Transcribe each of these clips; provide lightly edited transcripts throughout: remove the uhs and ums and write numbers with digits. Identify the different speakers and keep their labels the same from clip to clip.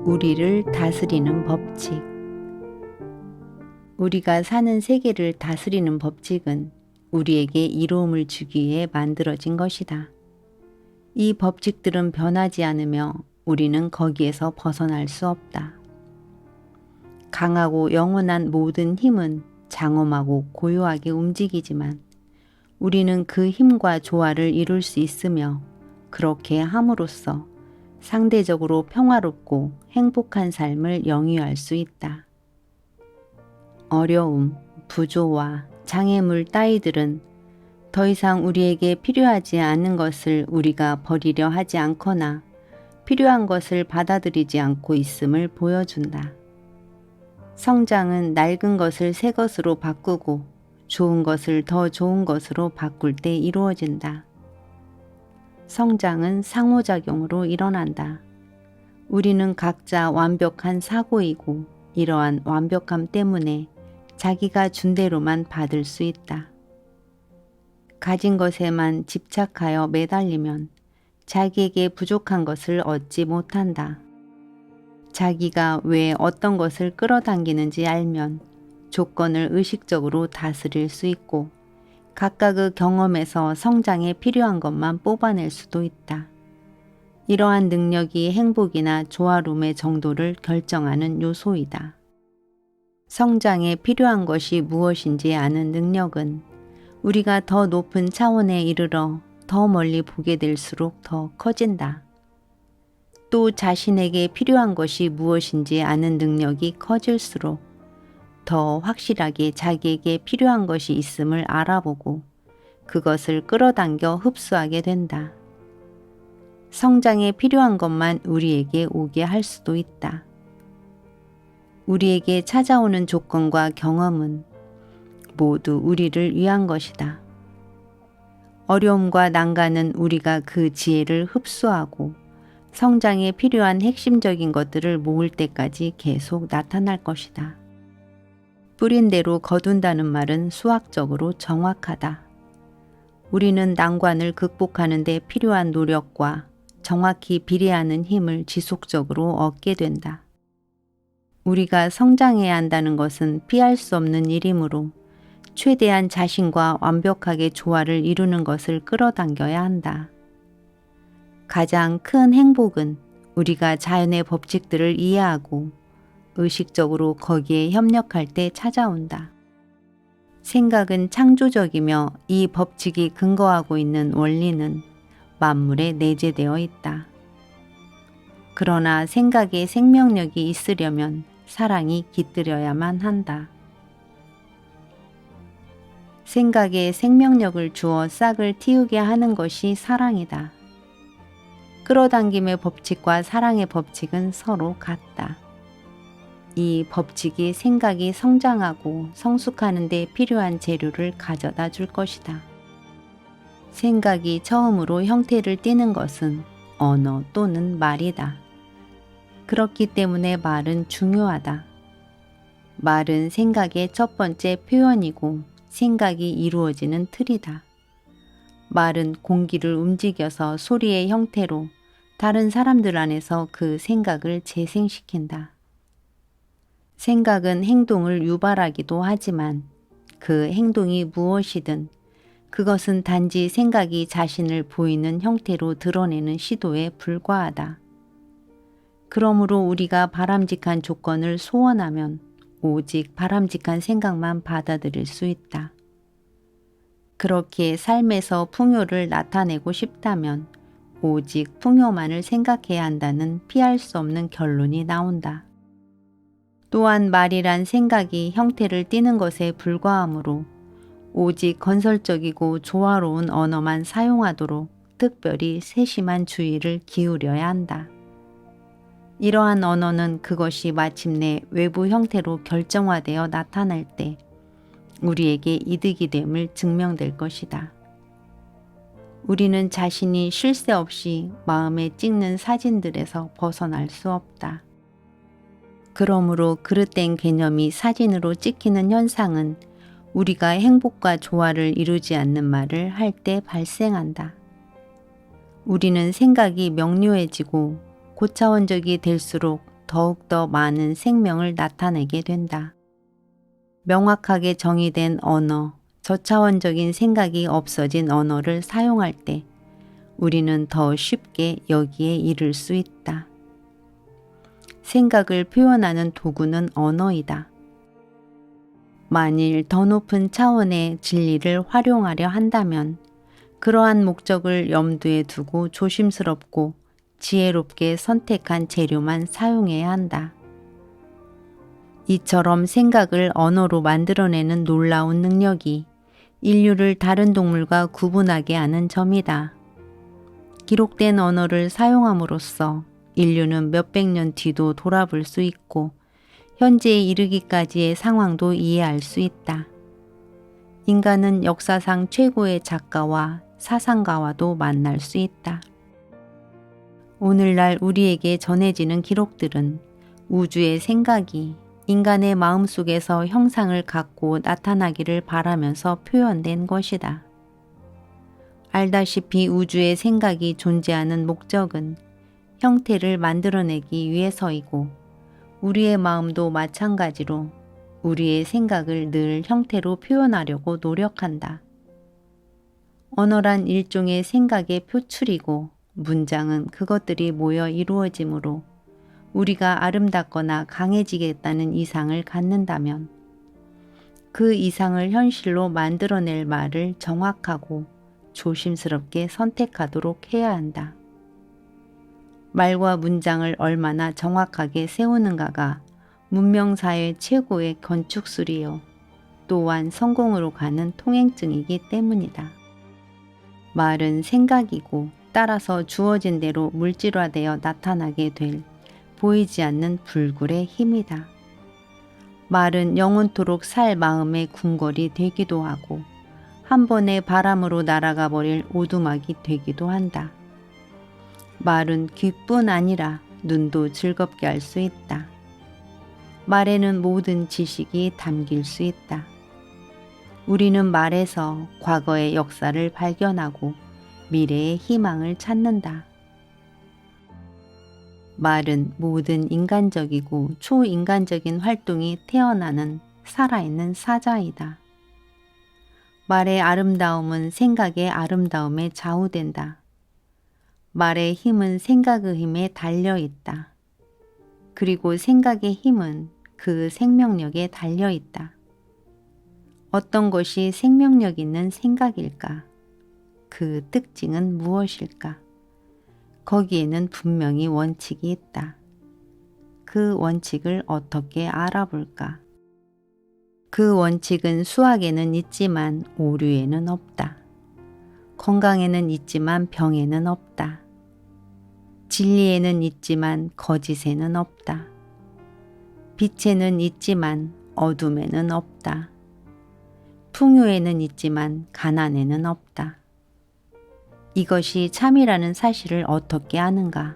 Speaker 1: 우리를 다스리는 법칙. 우리가 사는 세계를 다스리는 법칙은 우리에게 이로움을 주기 위해 만들어진 것이다. 이 법칙들은 변하지 않으며 우리는 거기에서 벗어날 수 없다. 강하고 영원한 모든 힘은 장엄하고 고요하게 움직이지만 우리는 그 힘과 조화를 이룰 수 있으며 그렇게 함으로써 상대적으로 평화롭고 행복한 삶을 영위할 수 있다. 어려움, 부조와 장애물 따위들은 더 이상 우리에게 필요하지 않은 것을 우리가 버리려 하지 않거나 필요한 것을 받아들이지 않고 있음을 보여준다. 성장은 낡은 것을 새 것으로 바꾸고 좋은 것을 더 좋은 것으로 바꿀 때 이루어진다. 성장은 상호작용으로 일어난다. 우리는 각자 완벽한 사고이고 이러한 완벽함 때문에 자기가 준 대로만 받을 수 있다. 가진 것에만 집착하여 매달리면 자기에게 부족한 것을 얻지 못한다. 자기가 왜 어떤 것을 끌어당기는지 알면 조건을 의식적으로 다스릴 수 있고 각각의 경험에서 성장에 필요한 것만 뽑아낼 수도 있다. 이러한 능력이 행복이나 조화로움의 정도를 결정하는 요소이다. 성장에 필요한 것이 무엇인지 아는 능력은 우리가 더 높은 차원에 이르러 더 멀리 보게 될수록 더 커진다. 또 자신에게 필요한 것이 무엇인지 아는 능력이 커질수록 더 확실하게 자기에게 필요한 것이 있음을 알아보고 그것을 끌어당겨 흡수하게 된다. 성장에 필요한 것만 우리에게 오게 할 수도 있다. 우리에게 찾아오는 조건과 경험은 모두 우리를 위한 것이다. 어려움과 난간은 우리가 그 지혜를 흡수하고 성장에 필요한 핵심적인 것들을 모을 때까지 계속 나타날 것이다. 뿌린 대로 거둔다는 말은 수학적으로 정확하다. 우리는 난관을 극복하는 데 필요한 노력과 정확히 비례하는 힘을 지속적으로 얻게 된다. 우리가 성장해야 한다는 것은 피할 수 없는 일이므로 최대한 자신과 완벽하게 조화를 이루는 것을 끌어당겨야 한다. 가장 큰 행복은 우리가 자연의 법칙들을 이해하고 의식적으로 거기에 협력할 때 찾아온다. 생각은 창조적이며 이 법칙이 근거하고 있는 원리는 만물에 내재되어 있다. 그러나 생각에 생명력이 있으려면 사랑이 깃들여야만 한다. 생각에 생명력을 주어 싹을 틔우게 하는 것이 사랑이다. 끌어당김의 법칙과 사랑의 법칙은 서로 같다. 이 법칙이 생각이 성장하고 성숙하는 데 필요한 재료를 가져다 줄 것이다. 생각이 처음으로 형태를 띠는 것은 언어 또는 말이다. 그렇기 때문에 말은 중요하다. 말은 생각의 첫 번째 표현이고 생각이 이루어지는 틀이다. 말은 공기를 움직여서 소리의 형태로 다른 사람들 안에서 그 생각을 재생시킨다. 생각은 행동을 유발하기도 하지만 그 행동이 무엇이든 그것은 단지 생각이 자신을 보이는 형태로 드러내는 시도에 불과하다. 그러므로 우리가 바람직한 조건을 소원하면 오직 바람직한 생각만 받아들일 수 있다. 그렇게 삶에서 풍요를 나타내고 싶다면 오직 풍요만을 생각해야 한다는 피할 수 없는 결론이 나온다. 또한 말이란 생각이 형태를 띠는 것에 불과하므로 오직 건설적이고 조화로운 언어만 사용하도록 특별히 세심한 주의를 기울여야 한다. 이러한 언어는 그것이 마침내 외부 형태로 결정화되어 나타날 때 우리에게 이득이 됨을 증명될 것이다. 우리는 자신이 쉴 새 없이 마음에 찍는 사진들에서 벗어날 수 없다. 그러므로 그릇된 개념이 사진으로 찍히는 현상은 우리가 행복과 조화를 이루지 않는 말을 할 때 발생한다. 우리는 생각이 명료해지고 고차원적이 될수록 더욱더 많은 생명을 나타내게 된다. 명확하게 정의된 언어, 저차원적인 생각이 없어진 언어를 사용할 때 우리는 더 쉽게 여기에 이를 수 있다. 생각을 표현하는 도구는 언어이다. 만일 더 높은 차원의 진리를 활용하려 한다면 그러한 목적을 염두에 두고 조심스럽고 지혜롭게 선택한 재료만 사용해야 한다. 이처럼 생각을 언어로 만들어내는 놀라운 능력이 인류를 다른 동물과 구분하게 하는 점이다. 기록된 언어를 사용함으로써 인류는 몇백 년 뒤도 돌아볼 수 있고 현재에 이르기까지의 상황도 이해할 수 있다. 인간은 역사상 최고의 작가와 사상가와도 만날 수 있다. 오늘날 우리에게 전해지는 기록들은 우주의 생각이 인간의 마음속에서 형상을 갖고 나타나기를 바라면서 표현된 것이다. 알다시피 우주의 생각이 존재하는 목적은 형태를 만들어내기 위해서이고 우리의 마음도 마찬가지로 우리의 생각을 늘 형태로 표현하려고 노력한다. 언어란 일종의 생각의 표출이고 문장은 그것들이 모여 이루어지므로 우리가 아름답거나 강해지겠다는 이상을 갖는다면 그 이상을 현실로 만들어낼 말을 정확하고 조심스럽게 선택하도록 해야 한다. 말과 문장을 얼마나 정확하게 세우는가가 문명사회 최고의 건축술이요. 또한 성공으로 가는 통행증이기 때문이다. 말은 생각이고 따라서 주어진 대로 물질화되어 나타나게 될 보이지 않는 불굴의 힘이다. 말은 영원토록 살 마음의 궁궐이 되기도 하고 한 번의 바람으로 날아가 버릴 오두막이 되기도 한다. 말은 귀뿐 아니라 눈도 즐겁게 할 수 있다. 말에는 모든 지식이 담길 수 있다. 우리는 말에서 과거의 역사를 발견하고 미래의 희망을 찾는다. 말은 모든 인간적이고 초인간적인 활동이 태어나는 살아있는 사자이다. 말의 아름다움은 생각의 아름다움에 좌우된다. 말의 힘은 생각의 힘에 달려있다. 그리고 생각의 힘은 그 생명력에 달려있다. 어떤 것이 생명력 있는 생각일까? 그 특징은 무엇일까? 거기에는 분명히 원칙이 있다. 그 원칙을 어떻게 알아볼까? 그 원칙은 수학에는 있지만 오류에는 없다. 건강에는 있지만 병에는 없다. 진리에는 있지만 거짓에는 없다. 빛에는 있지만 어둠에는 없다. 풍요에는 있지만 가난에는 없다. 이것이 참이라는 사실을 어떻게 아는가?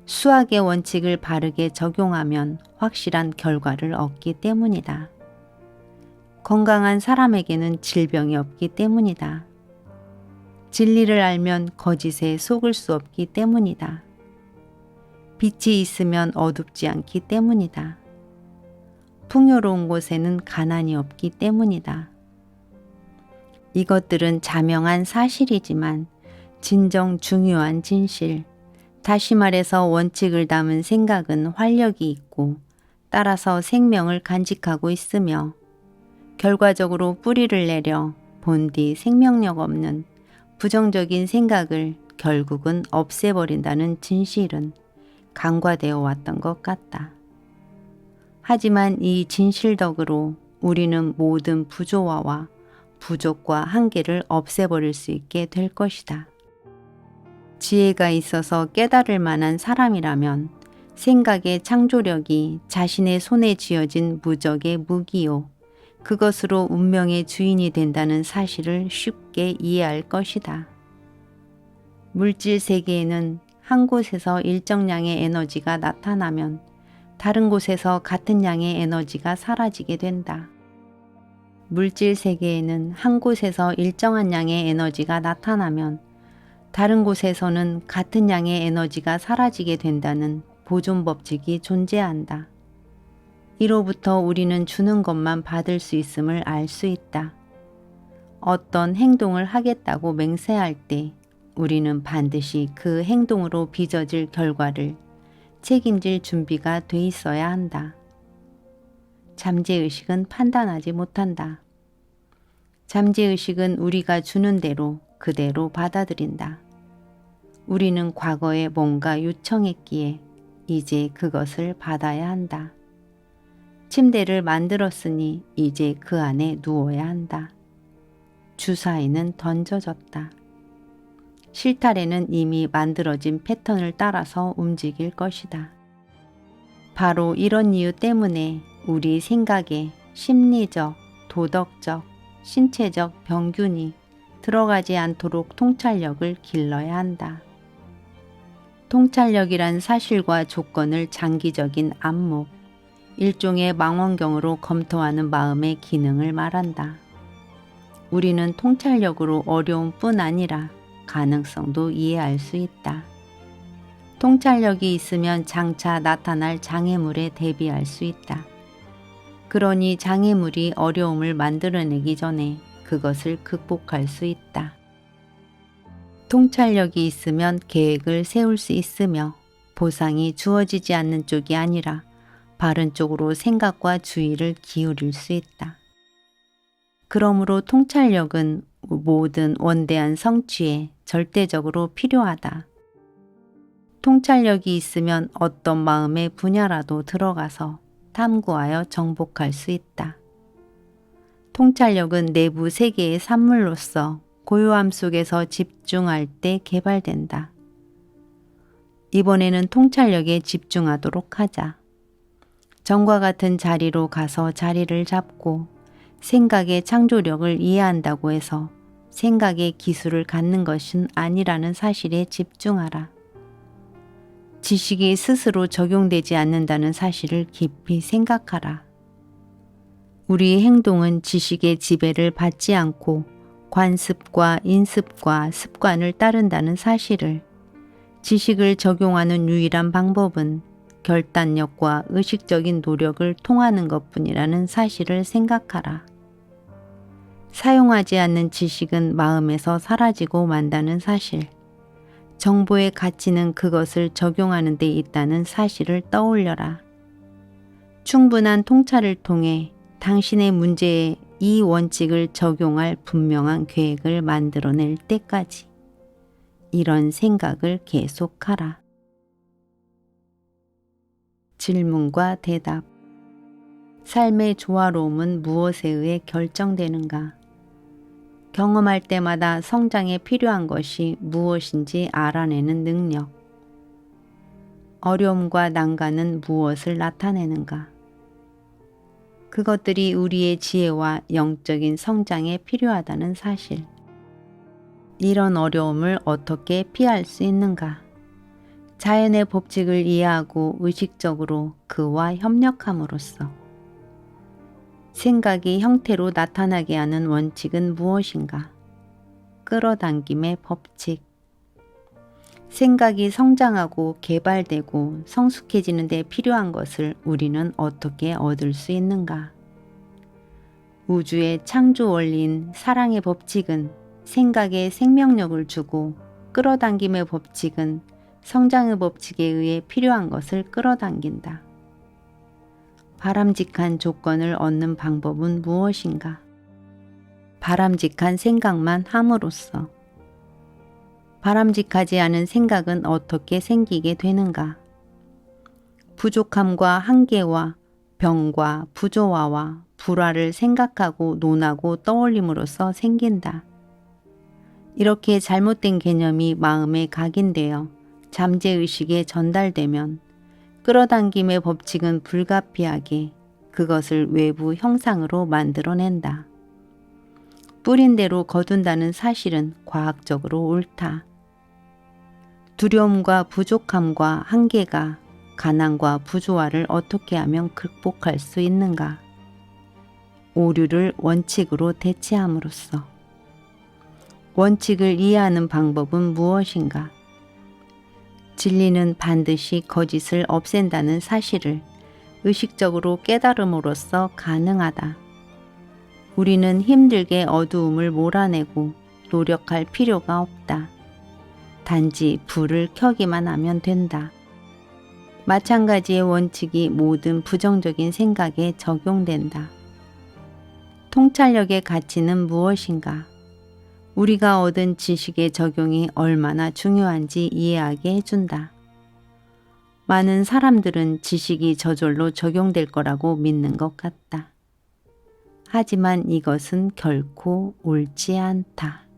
Speaker 1: 수학의 원칙을 바르게 적용하면 확실한 결과를 얻기 때문이다. 건강한 사람에게는 질병이 없기 때문이다. 진리를 알면 거짓에 속을 수 없기 때문이다. 빛이 있으면 어둡지 않기 때문이다. 풍요로운 곳에는 가난이 없기 때문이다. 이것들은 자명한 사실이지만 진정 중요한 진실, 다시 말해서 원칙을 담은 생각은 활력이 있고 따라서 생명을 간직하고 있으며 결과적으로 뿌리를 내려 본디 생명력 없는 부정적인 생각을 결국은 없애버린다는 진실은 간과되어 왔던 것 같다. 하지만 이 진실 덕으로 우리는 모든 부조화와 부족과 한계를 없애버릴 수 있게 될 것이다. 지혜가 있어서 깨달을 만한 사람이라면 생각의 창조력이 자신의 손에 쥐어진 무적의 무기요. 그것으로 운명의 주인이 된다는 사실을 쉽게 이해할 것이다. 물질 세계에는 한 곳에서 일정량의 에너지가 나타나면 다른 곳에서 같은 양의 에너지가 사라지게 된다. 물질 세계에는 한 곳에서 일정한 양의 에너지가 나타나면 다른 곳에서는 같은 양의 에너지가 사라지게 된다는 보존 법칙이 존재한다. 이로부터 우리는 주는 것만 받을 수 있음을 알 수 있다. 어떤 행동을 하겠다고 맹세할 때 우리는 반드시 그 행동으로 빚어질 결과를 책임질 준비가 돼 있어야 한다. 잠재의식은 판단하지 못한다. 잠재의식은 우리가 주는 대로 그대로 받아들인다. 우리는 과거에 뭔가 요청했기에 이제 그것을 받아야 한다. 침대를 만들었으니 이제 그 안에 누워야 한다. 주사위는 던져졌다. 실타래는 이미 만들어진 패턴을 따라서 움직일 것이다. 바로 이런 이유 때문에 우리 생각에 심리적, 도덕적, 신체적 병균이 들어가지 않도록 통찰력을 길러야 한다. 통찰력이란 사실과 조건을 장기적인 안목, 일종의 망원경으로 검토하는 마음의 기능을 말한다. 우리는 통찰력으로 어려움뿐 아니라 가능성도 이해할 수 있다. 통찰력이 있으면 장차 나타날 장애물에 대비할 수 있다. 그러니 장애물이 어려움을 만들어내기 전에 그것을 극복할 수 있다. 통찰력이 있으면 계획을 세울 수 있으며 보상이 주어지지 않는 쪽이 아니라 바른 쪽으로 생각과 주의를 기울일 수 있다. 그러므로 통찰력은 모든 원대한 성취에 절대적으로 필요하다. 통찰력이 있으면 어떤 마음의 분야라도 들어가서 탐구하여 정복할 수 있다. 통찰력은 내부 세계의 산물로서 고요함 속에서 집중할 때 개발된다. 이번에는 통찰력에 집중하도록 하자. 전과 같은 자리로 가서 자리를 잡고 생각의 창조력을 이해한다고 해서 생각의 기술을 갖는 것은 아니라는 사실에 집중하라. 지식이 스스로 적용되지 않는다는 사실을 깊이 생각하라. 우리의 행동은 지식의 지배를 받지 않고 관습과 인습과 습관을 따른다는 사실을, 지식을 적용하는 유일한 방법은 결단력과 의식적인 노력을 통하는 것뿐이라는 사실을 생각하라. 사용하지 않는 지식은 마음에서 사라지고 만다는 사실, 정보의 가치는 그것을 적용하는 데 있다는 사실을 떠올려라. 충분한 통찰을 통해 당신의 문제에 이 원칙을 적용할 분명한 계획을 만들어낼 때까지 이런 생각을 계속하라. 질문과 대답. 삶의 조화로움은 무엇에 의해 결정되는가? 경험할 때마다 성장에 필요한 것이 무엇인지 알아내는 능력. 어려움과 난관은 무엇을 나타내는가? 그것들이 우리의 지혜와 영적인 성장에 필요하다는 사실. 이런 어려움을 어떻게 피할 수 있는가? 자연의 법칙을 이해하고 의식적으로 그와 협력함으로써. 생각이 형태로 나타나게 하는 원칙은 무엇인가? 끌어당김의 법칙. 생각이 성장하고 개발되고 성숙해지는 데 필요한 것을 우리는 어떻게 얻을 수 있는가? 우주의 창조 원리인 사랑의 법칙은 생각에 생명력을 주고, 끌어당김의 법칙은 성장의 법칙에 의해 필요한 것을 끌어당긴다. 바람직한 조건을 얻는 방법은 무엇인가? 바람직한 생각만 함으로써. 바람직하지 않은 생각은 어떻게 생기게 되는가? 부족함과 한계와 병과 부조화와 불화를 생각하고 논하고 떠올림으로써 생긴다. 이렇게 잘못된 개념이 마음에 각인되어 잠재의식에 전달되면 끌어당김의 법칙은 불가피하게 그것을 외부 형상으로 만들어낸다. 뿌린 대로 거둔다는 사실은 과학적으로 옳다. 두려움과 부족함과 한계가 가난과 부조화를 어떻게 하면 극복할 수 있는가? 오류를 원칙으로 대체함으로써. 원칙을 이해하는 방법은 무엇인가? 진리는 반드시 거짓을 없앤다는 사실을 의식적으로 깨달음으로써 가능하다. 우리는 힘들게 어두움을 몰아내고 노력할 필요가 없다. 단지 불을 켜기만 하면 된다. 마찬가지의 원칙이 모든 부정적인 생각에 적용된다. 통찰력의 가치는 무엇인가? 우리가 얻은 지식의 적용이 얼마나 중요한지 이해하게 해준다. 많은 사람들은 지식이 저절로 적용될 거라고 믿는 것 같다. 하지만 이것은 결코 옳지 않다.